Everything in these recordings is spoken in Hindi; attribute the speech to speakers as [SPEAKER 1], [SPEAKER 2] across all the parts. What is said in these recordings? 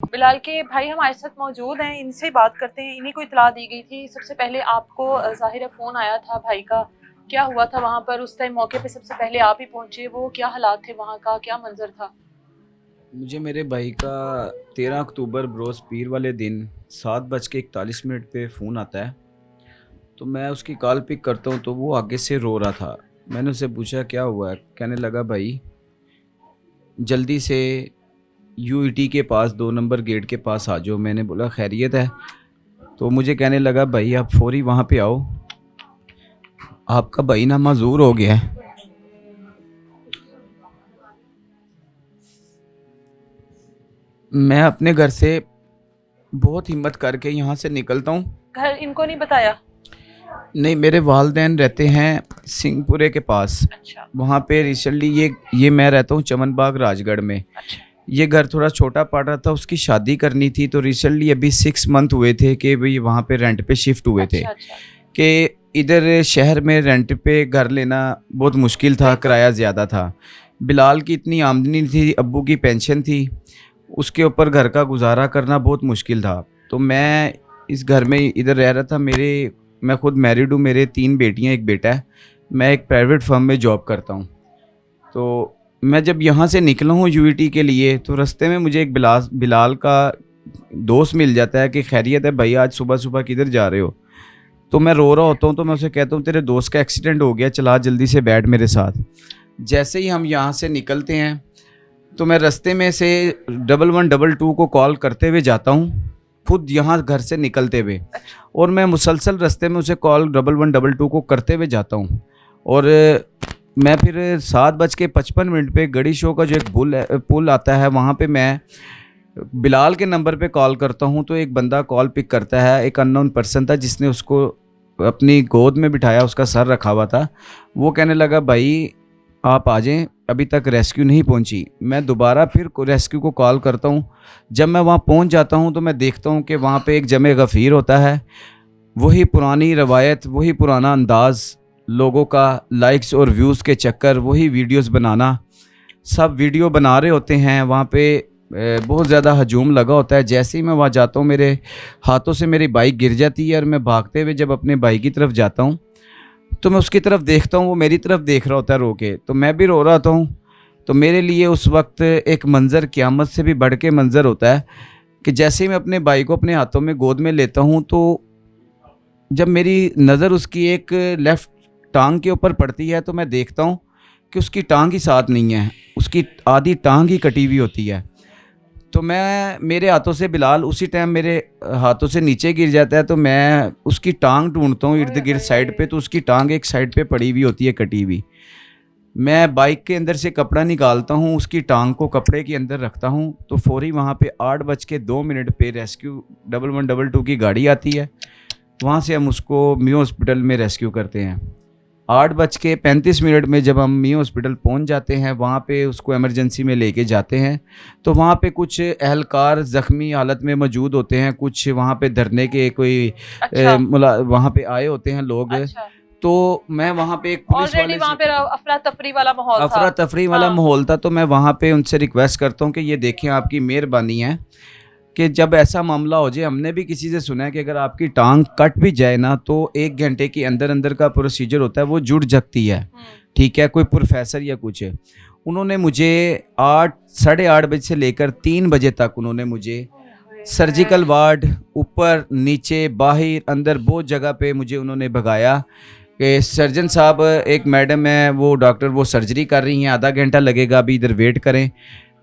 [SPEAKER 1] बिलाल के भाई हमारे साथ मौजूद हैं, इनसे बात करते हैं। इन्हीं को इत्तला दी गई थी। सबसे पहले आपको ज़ाहिर है फ़ोन आया था भाई का, क्या हुआ था वहाँ पर उस टाइम? मौके पे सबसे पहले आप ही पहुँचे, वो क्या हालात थे वहाँ का, क्या मंजर था?
[SPEAKER 2] मुझे मेरे भाई का 13 अक्टूबर बरोज़ पीर वाले दिन 7:41 पे फ़ोन आता है। तो मैं उसकी कॉल पिक करता हूँ तो वो आगे से रो रहा था। मैंने उससे पूछा क्या हुआ है? कहने लगा भाई जल्दी से यूईटी के पास 2 नंबर गेट के पास आ जाओ। मैंने बोला खैरियत है? तो मुझे कहने लगा भाई आप फ़ौरी वहाँ पे आओ, आपका भाई ना माज़ूर हो गया है। मैं अपने घर से बहुत हिम्मत करके यहाँ से निकलता हूँ।
[SPEAKER 1] घर इनको नहीं बताया?
[SPEAKER 2] नहीं, मेरे वालिदैन रहते हैं सिंहपुरे के पास।
[SPEAKER 1] अच्छा।
[SPEAKER 2] वहाँ पे रिसेंटली ये मैं रहता हूँ चमन बाग राजगढ़ में।
[SPEAKER 1] अच्छा।
[SPEAKER 2] ये घर थोड़ा छोटा पड़ रहा था, उसकी शादी करनी थी तो रिसेंटली अभी 6 मंथ हुए थे कि भाई वहाँ पे रेंट पे शिफ्ट हुए थे।
[SPEAKER 1] अच्छा। अच्छा।
[SPEAKER 2] कि इधर शहर में रेंट पे घर लेना बहुत मुश्किल था, किराया ज़्यादा था। बिलाल की इतनी आमदनी थी, अब्बू की पेंशन थी, उसके ऊपर घर का गुजारा करना बहुत मुश्किल था। तो मैं इस घर में इधर रह रहा था। मैं खुद मैरिड हूँ, मेरे 3 बेटियाँ 1 बेटा है। मैं एक प्राइवेट फर्म में जॉब करता हूँ। तो मैं जब यहाँ से निकला हूँ यूईटी के लिए तो रास्ते में मुझे एक बिलाल का दोस्त मिल जाता है कि खैरियत है भाई, आज सुबह सुबह किधर जा रहे हो? तो मैं रो रहा होता हूँ तो मैं उसे कहता हूँ तेरे दोस्त का एक्सीडेंट हो गया, चला जल्दी से बैठ मेरे साथ। जैसे ही हम यहाँ से निकलते हैं तो मैं रास्ते में से 1122 को कॉल करते हुए जाता हूँ, खुद यहाँ घर से निकलते हुए। और मैं मुसलसल रास्ते में उसे कॉल 1122 को करते हुए जाता हूँ। और मैं फिर 7:55 पे गड़ी शो का जो एक पुल आता है वहाँ पे मैं बिलाल के नंबर पे कॉल करता हूँ तो एक बंदा कॉल पिक करता है। एक अननोन पर्सन था जिसने उसको अपनी गोद में बिठाया, उसका सर रखा हुआ था। वो कहने लगा भाई आप आ जाएं, अभी तक रेस्क्यू नहीं पहुंची। मैं दोबारा फिर रेस्क्यू को कॉल करता हूं। जब मैं वहां पहुंच जाता हूं तो मैं देखता हूं कि वहां पे एक जमे गफ़ीर होता है। वही पुरानी रवायत, वही पुराना अंदाज़, लोगों का लाइक्स और व्यूज़ के चक्कर, वही वीडियोस बनाना। सब वीडियो बना रहे होते हैं वहाँ पे। बहुत ज़्यादा हजूम लगा होता है। जैसे ही मैं वहाँ जाता हूँ मेरे हाथों से मेरी बाइक गिर जाती है और मैं भागते हुए जब अपने बाइक की तरफ जाता हूँ तो मैं उसकी तरफ देखता हूँ, वो मेरी तरफ देख रहा होता है रो के, तो मैं भी रो रहा था हूँ। तो मेरे लिए उस वक्त एक मंज़र क़यामत से भी बढ़ के मंज़र होता है कि जैसे ही मैं अपने भाई को अपने हाथों में गोद में लेता हूँ तो जब मेरी नज़र उसकी एक लेफ़्ट टांग के ऊपर पड़ती है तो मैं देखता हूँ कि उसकी टांग ही साथ नहीं है, उसकी आधी टांग ही कटी हुई होती है। तो मैं मेरे हाथों से बिलाल उसी टाइम मेरे हाथों से नीचे गिर जाता है तो मैं उसकी टांग ढूंढता हूँ इर्द
[SPEAKER 1] ओए
[SPEAKER 2] गिर्द साइड पे,
[SPEAKER 1] ओए।
[SPEAKER 2] तो उसकी टांग एक साइड पे पड़ी हुई होती है कटी हुई। मैं बाइक के अंदर से कपड़ा निकालता हूँ, उसकी टांग को कपड़े के अंदर रखता हूँ तो फौरी वहाँ पे 8:02 पे रेस्क्यू 1122 की गाड़ी आती है। वहाँ से हम उसको मियो हॉस्पिटल में रेस्क्यू करते हैं। 8:35 में जब हम मियो हॉस्पिटल पहुंच जाते हैं, वहाँ पे उसको इमरजेंसी में लेके जाते हैं तो वहाँ पे कुछ एहलकार ज़ख्मी हालत में मौजूद होते हैं, कुछ वहाँ पे धरने के कोई
[SPEAKER 1] अच्छा।
[SPEAKER 2] वहाँ पे आए होते हैं लोग।
[SPEAKER 1] अच्छा।
[SPEAKER 2] तो मैं वहाँ पे एक पुलिस
[SPEAKER 1] ऑलरेडी
[SPEAKER 2] वाले
[SPEAKER 1] वहाँ
[SPEAKER 2] से
[SPEAKER 1] पे अफरा तफरी वाला माहौल था।
[SPEAKER 2] अफरा तफरी वाला
[SPEAKER 1] हाँ।
[SPEAKER 2] माहौल था तो मैं वहाँ पे उनसे रिक्वेस्ट करता हूँ कि ये देखें आपकी मेहरबानी है कि जब ऐसा मामला हो जाए, हमने भी किसी से सुना है कि अगर आपकी टांग कट भी जाए ना तो 1 घंटे के अंदर अंदर का प्रोसीजर होता है, वो जुड़ सकती है। ठीक है, कोई प्रोफेसर या कुछ है। उन्होंने मुझे 8 साढ़े 8 बजे से लेकर 3 बजे तक उन्होंने मुझे सर्जिकल वार्ड, ऊपर नीचे बाहर अंदर बहुत जगह पे मुझे उन्होंने भगाया कि सर्जन साहब, एक मैडम है वो डॉक्टर, वो सर्जरी कर रही हैं, आधा घंटा लगेगा, अभी इधर वेट करें।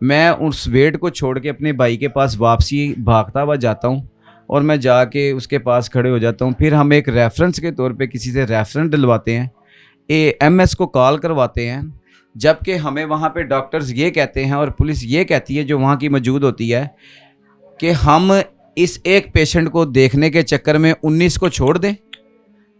[SPEAKER 2] मैं उस वेट को छोड़ के अपने भाई के पास वापसी भागता हुआ जाता हूँ और मैं जाके उसके पास खड़े हो जाता हूँ। फिर हम एक रेफरेंस के तौर पे किसी से रेफरेंस डलवाते हैं, एएमएस को कॉल करवाते हैं। जबकि हमें वहाँ पे डॉक्टर्स ये कहते हैं और पुलिस ये कहती है जो वहाँ की मौजूद होती है कि हम इस एक पेशेंट को देखने के चक्कर में 19 को छोड़ दें,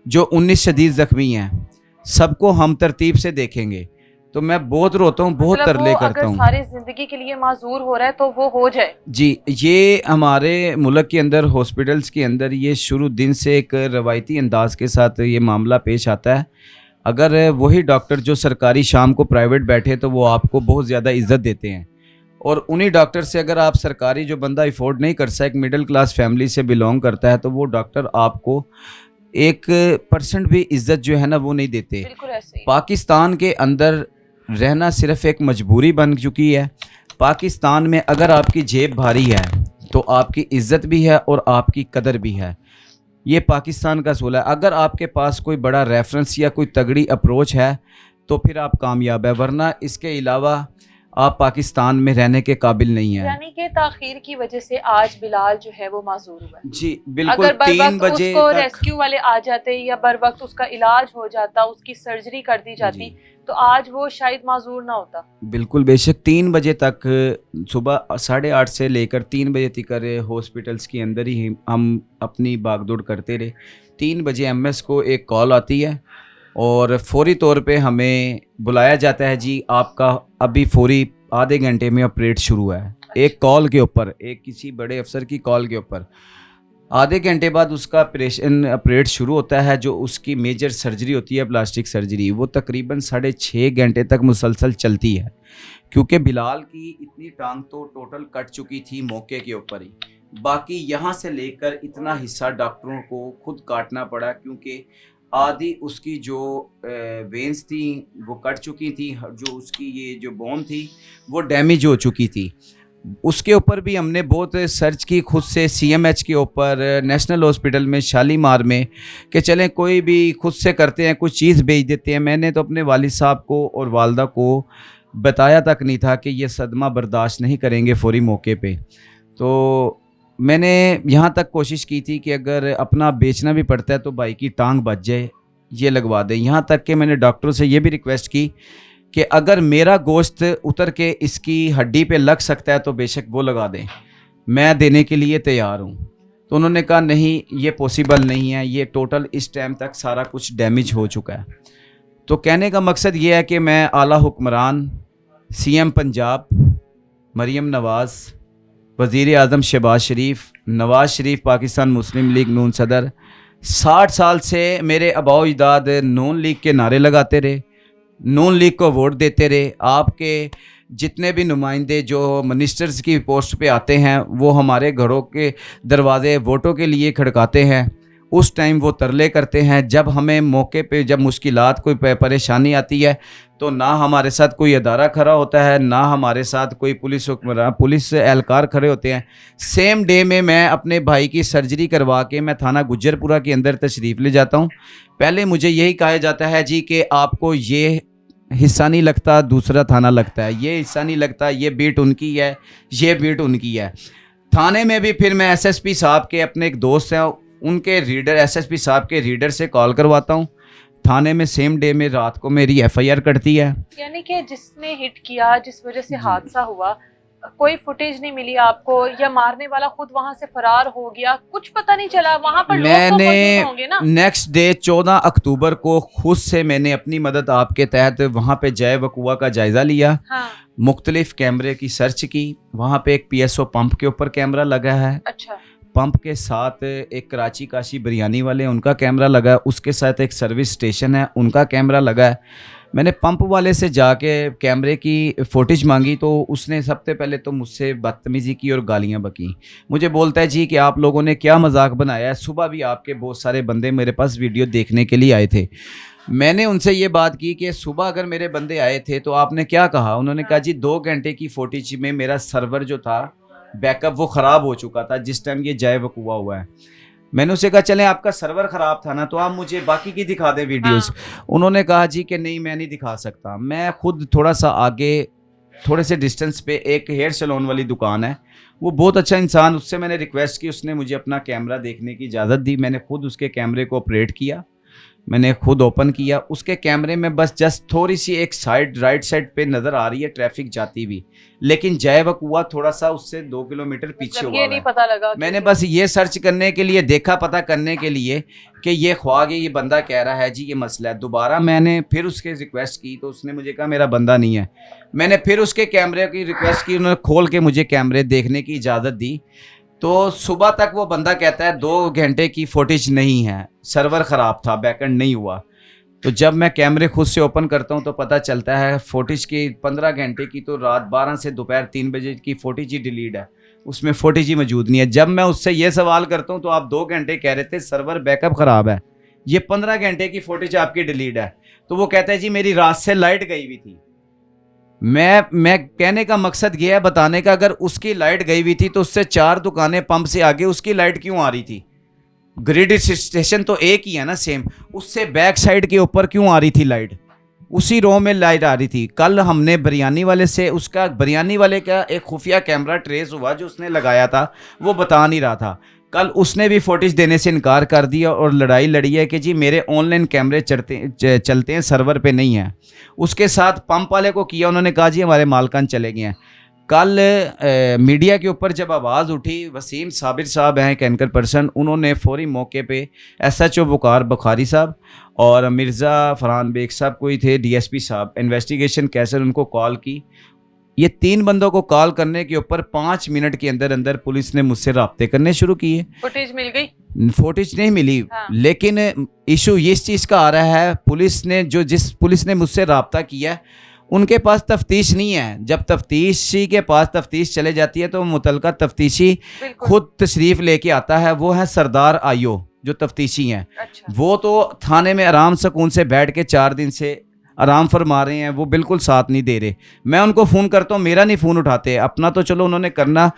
[SPEAKER 2] जो 19 शदीद ज़ख्मी हैं, सबको हम तरतीब से देखेंगे। तो मैं बहुत रोता हूँ, बहुत
[SPEAKER 1] मतलब वो
[SPEAKER 2] तरले करता
[SPEAKER 1] अगर
[SPEAKER 2] हूँ।
[SPEAKER 1] सारी जिंदगी के लिए माजूर हो रहा है तो वो हो जाए।
[SPEAKER 2] जी, ये हमारे मुल्क के अंदर हॉस्पिटल्स के अंदर ये शुरू दिन से एक रवायती अंदाज के साथ ये मामला पेश आता है। अगर वही डॉक्टर जो सरकारी शाम को प्राइवेट बैठे तो वो आपको बहुत ज़्यादा इज्जत देते हैं और उन्हीं डॉक्टर से अगर आप सरकारी जो बंदा अफोर्ड नहीं कर सकता, एक मिडिल क्लास फैमिली से बिलोंग करता है, तो वो डॉक्टर आपको 1% भी इज्जत जो है ना वो नहीं देते।
[SPEAKER 1] बिल्कुल ऐसे ही।
[SPEAKER 2] पाकिस्तान के अंदर रहना सिर्फ एक मजबूरी बन चुकी है। पाकिस्तान में अगर आपकी जेब भारी है तो आपकी इज्जत भी है और आपकी कदर भी है। ये पाकिस्तान का असूल है। अगर आपके पास कोई बड़ा रेफरेंस या कोई तगड़ी अप्रोच है तो फिर आप कामयाब है, वरना इसके अलावा आप पाकिस्तान में रहने के काबिल नहीं है।
[SPEAKER 1] यानी कि ताखीर की वजह से आज बिलाल जो है वो माजूर हुआ है।
[SPEAKER 2] जी बिल्कुल।
[SPEAKER 1] अगर बर
[SPEAKER 2] 3
[SPEAKER 1] वक्त
[SPEAKER 2] बजे
[SPEAKER 1] उसको
[SPEAKER 2] तक
[SPEAKER 1] रेस्क्यू वाले आ जाते या बर वक्त उसका इलाज हो जाता, उसकी सर्जरी कर दी जाती,
[SPEAKER 2] जी
[SPEAKER 1] तो आज वो शायद माजूर ना होता।
[SPEAKER 2] बिल्कुल बेशक। 3 बजे तक, सुबह 8:30 से लेकर 3 बजे तक हॉस्पिटल्स के अंदर ही हम अपनी भागदौड़ करते रहे। 3 बजे एमएस को एक कॉल आती है और फौरी तौर पे हमें बुलाया जाता है, जी आपका अभी फौरी आधे घंटे में ऑपरेट शुरू है। एक कॉल के ऊपर, एक किसी बड़े अफसर की कॉल के ऊपर आधे घंटे बाद उसका ऑपरेट शुरू होता है। जो उसकी मेजर सर्जरी होती है, प्लास्टिक सर्जरी, वो तकरीबन 6.5 घंटे तक मुसलसल चलती है, क्योंकि बिलाल की इतनी टांग तो टोटल कट चुकी थी मौके के ऊपर ही। बाकी यहाँ से लेकर इतना हिस्सा डॉक्टरों को खुद काटना पड़ा, क्योंकि आधी उसकी जो वेंस थी वो कट चुकी थी, जो उसकी ये जो बोन थी वो डैमेज हो चुकी थी। उसके ऊपर भी हमने बहुत सर्च की खुद से, सीएमएच के ऊपर, नेशनल हॉस्पिटल में, शालीमार में, कि चलें कोई भी खुद से करते हैं, कुछ चीज़ भेज देते हैं। मैंने तो अपने वालिद साहब को और वालदा को बताया तक नहीं था कि ये सदमा बर्दाश्त नहीं करेंगे फौरी मौके पे। तो मैंने यहाँ तक कोशिश की थी कि अगर अपना बेचना भी पड़ता है तो भाई की टांग बच जाए, ये लगवा दें। यहाँ तक कि मैंने डॉक्टरों से ये भी रिक्वेस्ट की कि अगर मेरा गोश्त उतर के इसकी हड्डी पे लग सकता है तो बेशक वो लगा दें, मैं देने के लिए तैयार हूँ। तो उन्होंने कहा नहीं, ये पॉसिबल नहीं है, ये टोटल इस टाइम तक सारा कुछ डैमेज हो चुका है। तो कहने का मकसद ये है कि मैं आला हुक्मरान, सीएम पंजाब मरीम नवाज़, वज़ीर आज़म शहबाज शरीफ, नवाज़ शरीफ पाकिस्तान मुस्लिम लीग नून सदर, 60 साल से मेरे आबाओ अजदाद नून लीग के नारे लगाते रहे, नून लीग को वोट देते रहे। आपके जितने भी नुमाइंदे जो मिनिस्टर्स की पोस्ट पे आते हैं वो हमारे घरों के दरवाजे वोटों के लिए खड़काते हैं। उस टाइम वो तरले करते हैं। जब हमें मौके पे जब मुश्किलात कोई परेशानी आती है तो ना हमारे साथ कोई अदारा खड़ा होता है, ना हमारे साथ कोई पुलिस एहलकार खड़े होते हैं। सेम डे में मैं अपने भाई की सर्जरी करवा के मैं थाना गुज्जरपुरा के अंदर तशरीफ़ ले जाता हूँ। पहले मुझे यही कहा जाता है जी कि आपको ये हिस्सा नहीं लगता, दूसरा थाना लगता है, ये हिस्सा नहीं लगता, ये बीट उनकी है, ये बीट उनकी है। थाने में भी फिर मैं एसएसपी साहब के, अपने एक दोस्त हैं उनके रीडर, एसएसपी साहब के रीडर से कॉल करवाता हूँ। थाने में सेम डे में रात को मेरी एफआईआर कटती है।
[SPEAKER 1] यानी कि जिसने हिट किया, जिस वजह से हादसा हुआ, कोई फुटेज नहीं मिली आपको, या मारने वाला खुद वहां से फरार हो गया, कुछ पता नहीं चला? वहां पर लोग तो मौजूद होंगे ना।
[SPEAKER 2] नेक्स्ट डे 14 अक्टूबर को खुद से मैंने अपनी मदद आपके तहत वहां पे जय वकुआ का जायजा लिया।
[SPEAKER 1] हाँ।
[SPEAKER 2] मुख्तलिफ कैमरे की सर्च की। वहां पे एक पीएसओ पंप के ऊपर कैमरा लगा है।
[SPEAKER 1] अच्छा।
[SPEAKER 2] पंप के साथ एक कराची काशी बिरयानी वाले, उनका कैमरा लगा है। उसके साथ एक सर्विस स्टेशन है, उनका कैमरा लगा है। मैंने पंप वाले से जाके कैमरे की फुटेज मांगी तो उसने सबसे पहले तो मुझसे बदतमीज़ी की और गालियां बकी। मुझे बोलता है जी कि आप लोगों ने क्या मजाक बनाया है, सुबह भी आपके बहुत सारे बंदे मेरे पास वीडियो देखने के लिए आए थे। मैंने उनसे ये बात की कि सुबह अगर मेरे बंदे आए थे तो आपने क्या कहा? उन्होंने कहा जी 2 घंटे की फुटेज में मेरा सर्वर जो था बैकअप वो ख़राब हो चुका था जिस टाइम ये जय वकुआ हुआ है। मैंने उसे कहा चलें आपका सर्वर ख़राब था ना तो आप मुझे बाकी की दिखा दें वीडियोस। उन्होंने कहा जी कि नहीं मैं नहीं दिखा सकता। मैं खुद थोड़ा सा आगे, थोड़े से डिस्टेंस पे एक हेयर सैलून वाली दुकान है, वो बहुत अच्छा इंसान, उससे मैंने रिक्वेस्ट की, उसने मुझे अपना कैमरा देखने की इजाज़त दी। मैंने खुद उसके कैमरे को ऑपरेट किया, मैंने खुद ओपन किया। उसके कैमरे में बस जस्ट थोड़ी सी एक साइड, राइट साइड पे नज़र आ रही है ट्रैफिक जाती हुई, लेकिन जय वकुआ थोड़ा सा उससे 2 किलोमीटर पीछे हुआ
[SPEAKER 1] ये नहीं पता लगा।
[SPEAKER 2] मैंने बस ये सर्च करने के लिए देखा, पता करने के लिए कि ये ख्वाब है, ये बंदा कह रहा है जी ये मसला है। दोबारा मैंने फिर उसके रिक्वेस्ट की तो उसने मुझे कहा मेरा बंदा नहीं है। मैंने फिर उसके कैमरे की रिक्वेस्ट की, उन्होंने खोल के मुझे कैमरे देखने की इजाज़त दी। तो सुबह तक वो बंदा कहता है 2 घंटे की फुटेज नहीं है, सर्वर ख़राब था, बैकएंड नहीं हुआ। तो जब मैं कैमरे खुद से ओपन करता हूँ तो पता चलता है फुटेज की 15 घंटे की तो रात 12 से दोपहर 3 बजे की फुटेज ही डिलीट है, उसमें फुटेज ही मौजूद नहीं है। जब मैं उससे ये सवाल करता हूँ तो आप 2 घंटे कह रहे थे सर्वर बैकअप ख़राब है, ये 15 घंटे की फुटेज आपकी डिलीट है। तो वो कहता है जी मेरी रात से लाइट गई हुई थी। मैं कहने का मकसद ये है बताने का, अगर उसकी लाइट गई हुई थी तो उससे 4 दुकानें पंप से आगे उसकी लाइट क्यों आ रही थी? ग्रिड स्टेशन तो एक ही है ना सेम, उससे बैक साइड के ऊपर क्यों आ रही थी लाइट? उसी रो में लाइट आ रही थी। कल हमने बिरयानी वाले से उसका बिरयानी वाले का एक खुफिया कैमरा ट्रेस हुआ जो उसने लगाया था, वो बता नहीं रहा था। कल उसने भी फुटेज देने से इनकार कर दिया और लड़ाई लड़ी है कि जी मेरे ऑनलाइन कैमरे चलते हैं, सर्वर पे नहीं है। उसके साथ पंप वाले को किया, उन्होंने कहा जी हमारे मालकान चले गए हैं। कल मीडिया के ऊपर जब आवाज़ उठी, वसीम साबिर साहब हैं एक एंकर पर्सन, उन्होंने फौरी मौके पे SHO बुखारी साहब और मिर्ज़ा फरहान बेग साहब कोई थे DSP साहब, इन्वेस्टिगेशन कैसर, उनको कॉल की। ये 3 बंदों को कॉल करने के ऊपर 5 मिनट के अंदर अंदर पुलिस ने मुझसे राब्ते करने शुरू किए।
[SPEAKER 1] फुटेज मिल गई?
[SPEAKER 2] फुटेज नहीं मिली।
[SPEAKER 1] हाँ।
[SPEAKER 2] लेकिन इशू इस चीज़ का आ रहा है, पुलिस ने जिस पुलिस ने मुझसे राब्ता किया है उनके पास तफ्तीश नहीं है। जब तफ्तीशी के पास तफ्तीश चले जाती है तो मुतलका तफ्तीशी
[SPEAKER 1] बिल्कुल।
[SPEAKER 2] खुद तशरीफ़ लेके आता है। वो है सरदार आयो जो तफ्तीशी हैं।
[SPEAKER 1] अच्छा।
[SPEAKER 2] वो तो थाने में आराम सुकून से बैठ के 4 दिन से आराम फरमा रहे हैं, वो बिल्कुल साथ नहीं दे रहे। मैं उनको फ़ोन करता हूँ, मेरा नहीं फ़ोन उठाते। अपना तो चलो उन्होंने करना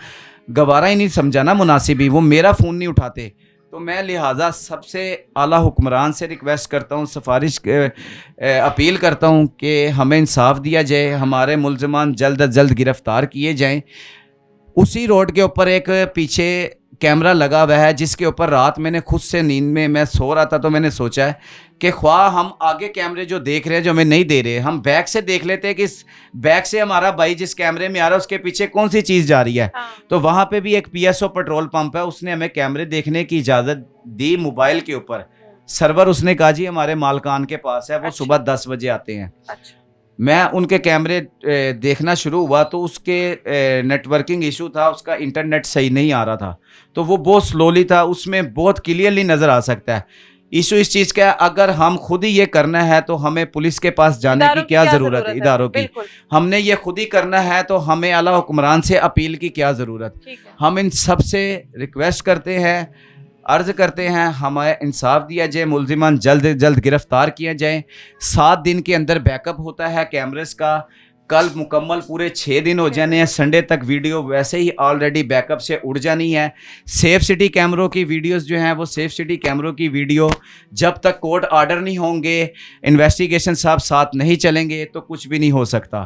[SPEAKER 2] गवारा ही नहीं समझा ना मुनासिब ही, वो मेरा फ़ोन नहीं उठाते। तो मैं लिहाजा सबसे आला हुक्मरान से रिक्वेस्ट करता हूँ, सिफारिश अपील करता हूँ कि हमें इंसाफ दिया जाए, हमारे मुलजमान जल्द अज जल्द गिरफ़्तार किए जाएँ। उसी रोड के ऊपर एक पीछे कैमरा लगा हुआ है जिसके ऊपर रात मैंने खुद से नींद में मैं सो रहा था तो मैंने सोचा है कि ख्वाह हम आगे कैमरे जो देख रहे हैं जो हमें नहीं दे रहे, हम बैक से देख लेते हैं कि इस बैक से हमारा भाई जिस कैमरे में आ रहा है उसके पीछे कौन सी चीज़ जा रही है।
[SPEAKER 1] हाँ।
[SPEAKER 2] तो वहाँ पे भी एक PSO पेट्रोल पंप है, उसने हमें कैमरे देखने की इजाज़त दी मोबाइल के ऊपर। सर्वर उसने कहा जी हमारे मालकान के पास है, वो
[SPEAKER 1] अच्छा।
[SPEAKER 2] सुबह 10 बजे आते हैं।
[SPEAKER 1] अच्छा।
[SPEAKER 2] मैं उनके कैमरे देखना शुरू हुआ तो उसके नेटवर्किंग इशू था, उसका इंटरनेट सही नहीं आ रहा था, तो वो बहुत स्लोली था, उसमें बहुत क्लियरली नज़र आ सकता है। इशू इस चीज़ का है, अगर हम खुद ही ये करना है तो हमें पुलिस के पास जाने की क्या ज़रूरत है, इदारों की।
[SPEAKER 1] बिल्कुल।
[SPEAKER 2] हमने ये खुद ही करना है तो हमें आला हुक्मरान से अपील की क्या ज़रूरत।
[SPEAKER 1] ठीक है।
[SPEAKER 2] हम इन सब से रिक्वेस्ट करते हैं, अर्ज़ करते हैं हमें इंसाफ दिया जाए, मुलजिमान जल्द से जल्द गिरफ़्तार किया जाए। 7 दिन के अंदर बैकअप होता है कैमरेस का, कल मुकम्मल पूरे 6 दिन हो जाने हैं। संडे तक वीडियो वैसे ही ऑलरेडी बैकअप से उड़ जानी है। सेफ सिटी कैमरों की वीडियोस जो हैं वो सेफ सिटी कैमरों की वीडियो जब तक कोर्ट आर्डर नहीं होंगे, इन्वेस्टिगेशन साहब साथ नहीं चलेंगे तो कुछ भी नहीं हो सकता।